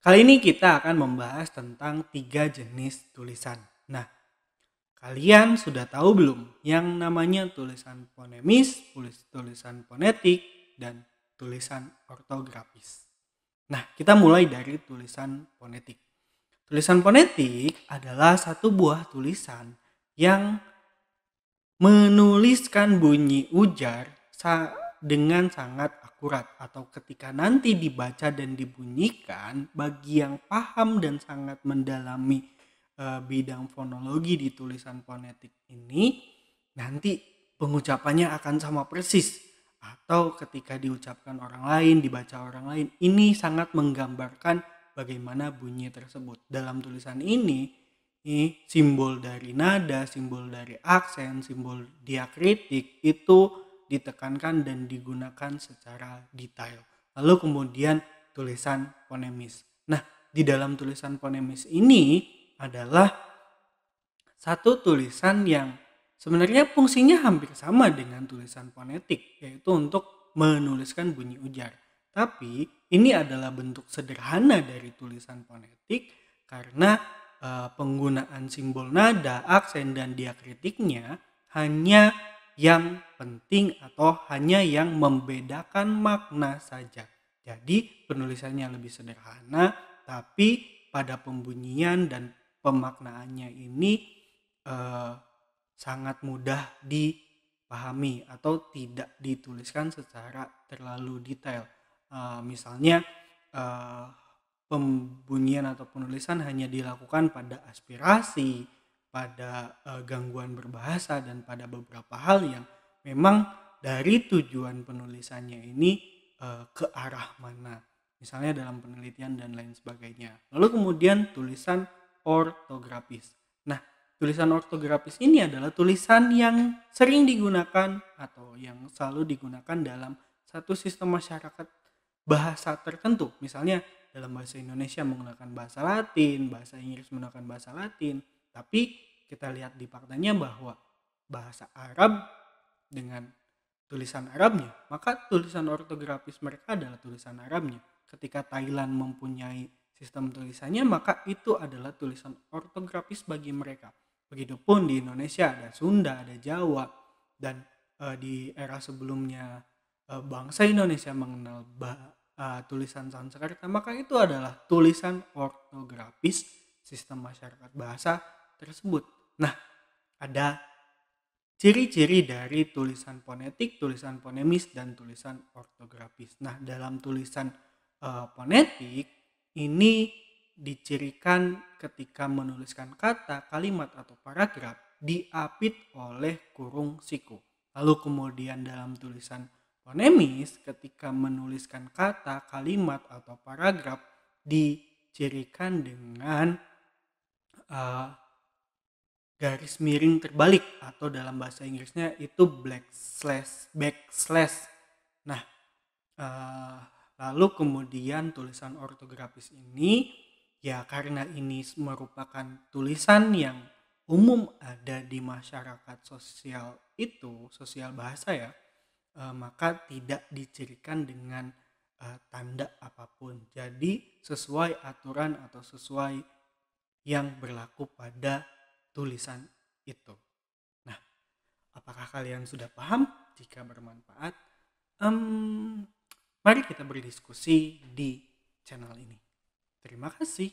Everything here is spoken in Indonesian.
Kali ini kita akan membahas tentang 3 jenis tulisan. Nah, kalian sudah tahu belum yang namanya tulisan fonemis, tulisan fonetik, dan tulisan ortografis? Nah, kita mulai dari tulisan fonetik. Tulisan fonetik adalah satu buah tulisan yang menuliskan bunyi ujar dengan sangat akurat, atau ketika nanti dibaca dan dibunyikan, bagi yang paham dan sangat mendalami bidang fonologi di tulisan fonetik ini, nanti pengucapannya akan sama persis, atau ketika diucapkan orang lain, dibaca orang lain, ini sangat menggambarkan bagaimana bunyi tersebut. Dalam tulisan ini simbol dari nada, simbol dari aksen, simbol diakritik itu ditekankan dan digunakan secara detail. Lalu kemudian tulisan fonemis. Nah, di dalam tulisan fonemis ini adalah satu tulisan yang sebenarnya fungsinya hampir sama dengan tulisan fonetik, yaitu untuk menuliskan bunyi ujar. Tapi ini adalah bentuk sederhana dari tulisan fonetik karena penggunaan simbol nada, aksen, dan diakritiknya hanya yang penting atau hanya yang membedakan makna saja. Jadi penulisannya lebih sederhana, tapi pada pembunyian dan pemaknaannya ini eh, sangat mudah dipahami atau tidak dituliskan secara terlalu detail. Misalnya pembunyian atau penulisan hanya dilakukan pada aspirasi, pada gangguan berbahasa, dan pada beberapa hal yang memang dari tujuan penulisannya ini ke arah mana. Misalnya dalam penelitian dan lain sebagainya. Lalu kemudian tulisan ortografis. Nah, tulisan ortografis ini adalah tulisan yang sering digunakan atau yang selalu digunakan dalam satu sistem masyarakat bahasa tertentu. Misalnya dalam bahasa Indonesia menggunakan bahasa Latin, bahasa Inggris menggunakan bahasa Latin. Tapi kita lihat di faktanya bahwa bahasa Arab dengan tulisan Arabnya, maka tulisan ortografis mereka adalah tulisan Arabnya. Ketika Thailand mempunyai sistem tulisannya, maka itu adalah tulisan ortografis bagi mereka. Begitupun di Indonesia ada Sunda, ada Jawa, dan di era sebelumnya bangsa Indonesia mengenal tulisan Sanskerta, maka itu adalah tulisan ortografis sistem masyarakat bahasa tersebut. Nah, ada ciri-ciri dari tulisan fonetik, tulisan fonemis, dan tulisan ortografis. Nah, dalam tulisan fonetik ini dicirikan ketika menuliskan kata, kalimat, atau paragraf diapit oleh kurung siku. Lalu kemudian dalam tulisan fonemis, ketika menuliskan kata, kalimat, atau paragraf dicirikan dengan garis miring terbalik, atau dalam bahasa Inggrisnya itu backslash. Nah, lalu kemudian tulisan ortografis ini ya karena ini merupakan tulisan yang umum ada di masyarakat sosial bahasa ya, maka tidak dicirikan dengan tanda apapun. Jadi sesuai aturan atau sesuai yang berlaku pada tulisan itu. Nah, apakah kalian sudah paham? Jika bermanfaat, mari kita berdiskusi di channel ini. Terima kasih.